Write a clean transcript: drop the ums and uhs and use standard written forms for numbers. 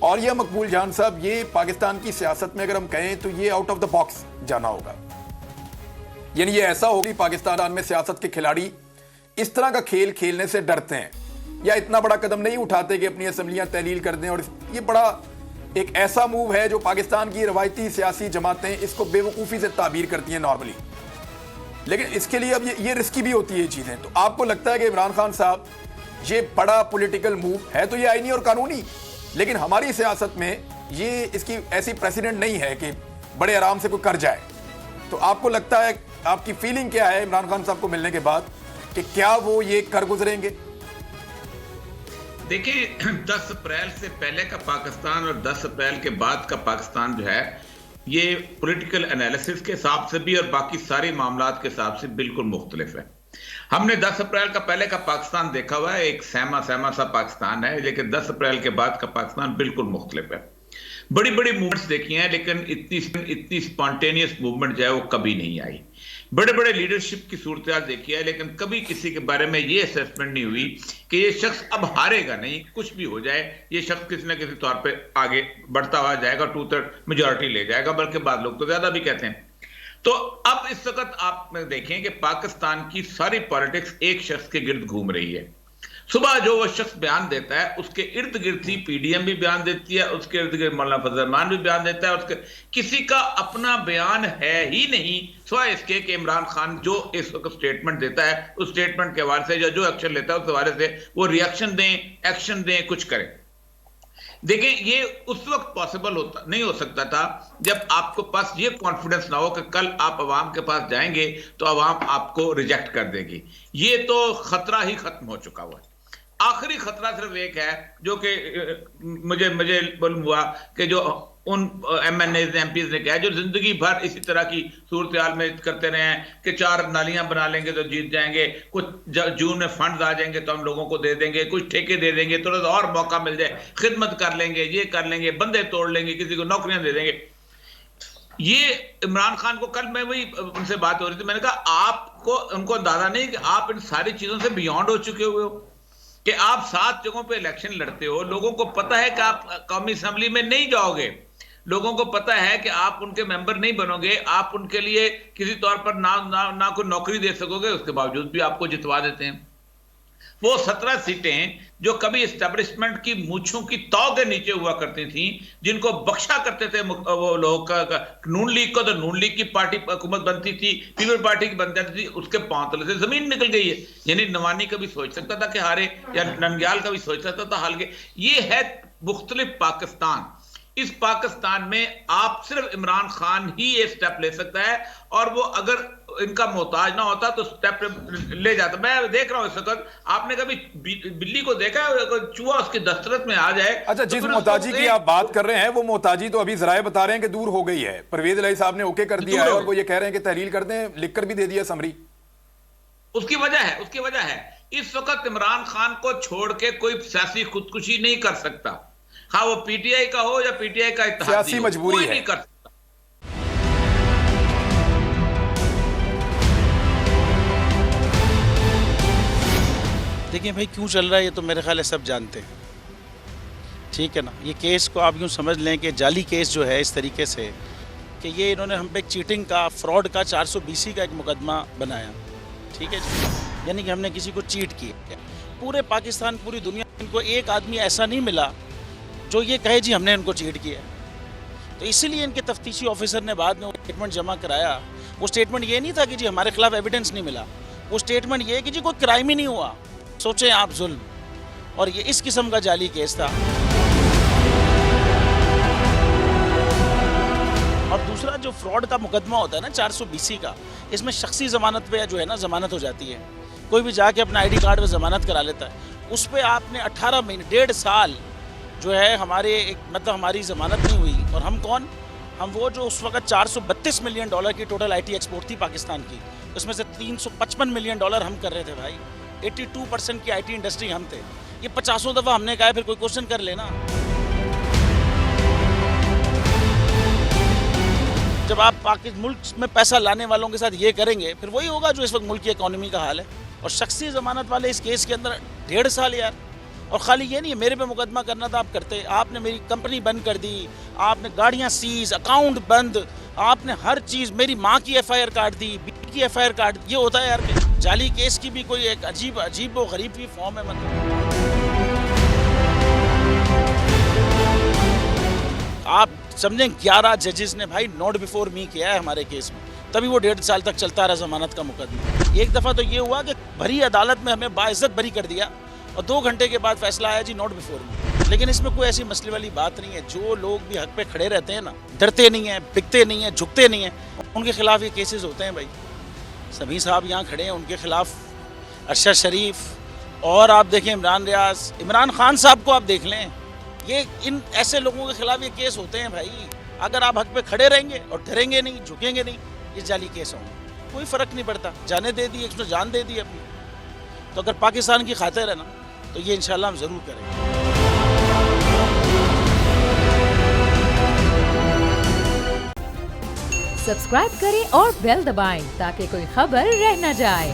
और ये मकबूल जान साहब, ये पाकिस्तान की सियासत में अगर हम कहें तो ये आउट ऑफ द बॉक्स जाना होगा। यानी ये ऐसा होगा कि पाकिस्तान में सियासत के खिलाड़ी इस तरह का खेल खेलने से डरते हैं या इतना बड़ा कदम नहीं उठाते कि अपनी असम्बलियां तहलील कर दें। और ये बड़ा एक ऐसा मूव है जो पाकिस्तान की रवायती सियासी जमातें इसको बेवकूफ़ी से ताबीर करती हैं नॉर्मली, लेकिन इसके लिए अब ये रिस्की भी होती है ये चीज़ें। तो आपको लगता है कि इमरान खान साहब ये बड़ा पॉलिटिकल मूव है तो ये आईनी और कानूनी, लेकिन हमारी सियासत में ये इसकी ऐसी प्रेसिडेंट नहीं है कि बड़े आराम से कोई कर जाए। तो आपको लगता है, आपकी फीलिंग क्या है इमरान खान साहब को मिलने के बाद कि क्या वो ये कर गुजरेंगे? देखिए 10 अप्रैल से पहले का पाकिस्तान और 10 अप्रैल के बाद का पाकिस्तान जो है ये पॉलिटिकल एनालिसिस के हिसाब से भी और बाकी सारे मामलात के हिसाब से बिल्कुल मुख्तलिफ है। हमने 10 अप्रैल का पहले का पाकिस्तान देखा हुआ है, एक सहमा सहमा सा पाकिस्तान है, लेकिन 10 अप्रैल के बाद का पाकिस्तान बिल्कुल मुख्तलिफ है। बड़ी बड़ी मूवमेंट्स देखी हैं, लेकिन इतनी स्पॉन्टेनियस मूवमेंट जो है वो कभी नहीं आई। बड़े बड़े लीडरशिप की सूरत देखी है, लेकिन कभी किसी के बारे में ये असेसमेंट नहीं हुई कि ये शख्स अब हारेगा नहीं, कुछ भी हो जाए ये शख्स किसी न किसी तौर पे आगे बढ़ता हुआ जाएगा, 2/3 मेजॉरिटी ले जाएगा, बल्कि बाद लोग तो ज्यादा भी कहते हैं। तो अब इस वक्त आप देखें कि पाकिस्तान की सारी पॉलिटिक्स एक शख्स के गिर्द घूम रही है। सुबह जो वो शख्स बयान देता है उसके इर्द गिर्द ही पीडीएम भी बयान देती है, उसके इर्द गिर्द मौलाना फजल रहमान भी बयान देता है, उसके किसी का अपना बयान है ही नहीं सिवाय इसके कि इमरान खान जो इस वक्त स्टेटमेंट देता है उस स्टेटमेंट के हवाले से या जो एक्शन लेता है उस हवाले से वो रिएक्शन दें, एक्शन दें, कुछ करें। देखें ये उस वक्त पॉसिबल होता नहीं हो सकता था जब आपको पास ये कॉन्फिडेंस ना हो कि कल आप अवाम के पास जाएंगे तो अवाम आपको रिजेक्ट कर देगी। ये तो खतरा ही खत्म हो चुका हुआ है। आखिरी खतरा सिर्फ एक है जो कि मुझे मालूम हुआ कि जो उन MNAs ने MPs ने कहा जो जिंदगी भर इसी तरह की सूरत हाल में करते रहे हैं कि 4 नालियां बना लेंगे तो जीत जाएंगे, कुछ जून में फंड आ जाएंगे तो हम लोगों को दे देंगे, कुछ ठेके दे देंगे, थोड़ा सा और मौका मिल जाए, खिदमत कर लेंगे, ये कर लेंगे, बंदे तोड़ लेंगे, किसी को नौकरियां दे देंगे। ये इमरान खान को कल मैं वही उनसे बात हो रही थी, मैंने कहा आपको उनको अंदाजा नहीं कि आप इन सारी चीजों से बियॉन्ड हो चुके हुए हो कि आप 7 जगहों पे इलेक्शन लड़ते हो, लोगों को पता है कि आप कौमी असेंबली में नहीं जाओगे, लोगों को पता है कि आप उनके मेंबर नहीं बनोगे, आप उनके लिए किसी तौर पर ना कोई नौकरी दे सकोगे, उसके बावजूद भी आपको जितवा देते हैं। वो 17 सीटें जो कभी एस्टेब्लिशमेंट की मूंछों की तौ के नीचे हुआ करती थी, जिनको बख्शा करते थे वो लोग नून लीग को, तो नून लीग की पार्टी हुकूमत बनती थी, पीपल पार्टी की बन जाती थी, उसके पांव तले से जमीन निकल गई है। यानी नवानी कभी सोच सकता था कि हारे या नंदयाल कभी सोच सकता था हाल के। ये है मुख्तलिफ पाकिस्तान। इस पाकिस्तान में आप सिर्फ इमरान खान ही ये स्टेप ले सकता है और वो अगर इनका मोहताज ना होता तो स्टेप ले जाता। मैं देख रहा हूं इस वक्त, आपने कभी बिल्ली को देखा है चूहा उसकी दस्तरत में आ जाए? अच्छा, जिस मोहताजी की आप बात कर रहे हैं वो मोहताजी तो अभी जराए बता रहे हैं कि दूर हो गई है। परवेज इलाही साहब ने ओके कर दिया है और वो ये कह रहे हैं कि तहलील कर दें, लिखकर भी दे दिया समरी। उसकी वजह है इस वक्त इमरान खान को छोड़ के कोई सियासी खुदकुशी नहीं कर सकता, हाँ वो पीटीआई का हो या पीटीआई का इत्तेहादी हो, सियासी मजबूरी है। नहीं कर सकता। देखिए भाई क्यों चल रहा है ये तो मेरे ख्याल है सब जानते हैं, ठीक है ना। ये केस को आप यूँ समझ लें कि जाली केस जो है इस तरीके से कि ये इन्होंने हम पे चीटिंग का, फ्रॉड का 420 का एक मुकदमा बनाया, ठीक है जी। यानी कि हमने किसी को चीट किया। पूरे पाकिस्तान, पूरी दुनिया में इनको एक आदमी ऐसा नहीं मिला जो ये कहे जी हमने इनको चीट किया। तो इसीलिए इनके तफ्तीशी ऑफिसर ने बाद में वो स्टेटमेंट जमा कराया। वो स्टेटमेंट ये नहीं था कि जी हमारे खिलाफ एविडेंस नहीं मिला, वो स्टेटमेंट ये कि जी कोई क्राइम ही नहीं हुआ, सोचें आप जुल्म। और ये इस किस्म का जाली केस था। और दूसरा जो फ्रॉड का मुकदमा होता है ना 420 का, इसमें शख्सी ज़मानत पे जो है ना ज़मानत हो जाती है, कोई भी जाके अपना ID कार्ड पे ज़मानत करा लेता है। उस पर आपने 18 महीने 1.5 साल जो है हमारे मतलब हमारी ज़मानत नहीं हुई। और हम कौन? हम वो जो उस वक्त $432 मिलियन की टोटल IT एक्सपोर्ट थी पाकिस्तान की, उसमें से $355 मिलियन हम कर रहे थे भाई। 82% की IT इंडस्ट्री हम थे। ये 50 दफ़ा हमने कहा, फिर कोई क्वेश्चन कर लेना। जब आप पाकिस्तान मुल्क में पैसा लाने वालों के साथ ये करेंगे, फिर वही होगा जो इस वक्त मुल्क की इकॉनमी का हाल है। और शख्सी ज़मानत वाले इस केस के अंदर 1.5 साल यार, और खाली ये नहीं है मेरे पे मुकदमा करना था, आप करते, आपने मेरी कंपनी बंद कर दी, आपने गाड़ियां सीज, अकाउंट बंद, आपने हर चीज़, मेरी माँ की एफआईआर काट दी, बीवी की एफआईआर काट दी। ये होता है यार कि जाली केस की भी कोई एक अजीब अजीब व गरीब भी फॉर्म है मतलब। आप समझें 11 जजेस ने भाई नॉट बिफोर मी किया है हमारे केस में, तभी वो 1.5 साल तक चलता रहा जमानत का मुकदमा। एक दफ़ा तो ये हुआ कि भरी अदालत में हमें बाइज्जत बरी कर दिया और 2 घंटे के बाद फैसला आया जी नॉट बिफोर मी। लेकिन इसमें कोई ऐसी मसले वाली बात नहीं है। जो लोग भी हक पे खड़े रहते हैं ना, डरते नहीं हैं, बिकते नहीं हैं, झुकते नहीं हैं, उनके खिलाफ ये केसेस होते हैं भाई। सभी साहब यहाँ खड़े हैं, उनके खिलाफ अरशद शरीफ और आप देखें इमरान रियाज, इमरान खान साहब को आप देख लें, ये इन ऐसे लोगों के खिलाफ ये केस होते हैं भाई। अगर आप हक पे खड़े रहेंगे और डरेंगे नहीं, झुकेंगे नहीं, ये जाली केस होंगे, कोई फ़र्क नहीं पड़ता। जाने दे दी, 100 जान दे दी अपनी। तो अगर पाकिस्तान की खातिर है ना, तो ये इंशाल्लाह हम ज़रूर करेंगे। सब्सक्राइब करें और बेल दबाएं ताकि कोई खबर रह न जाए।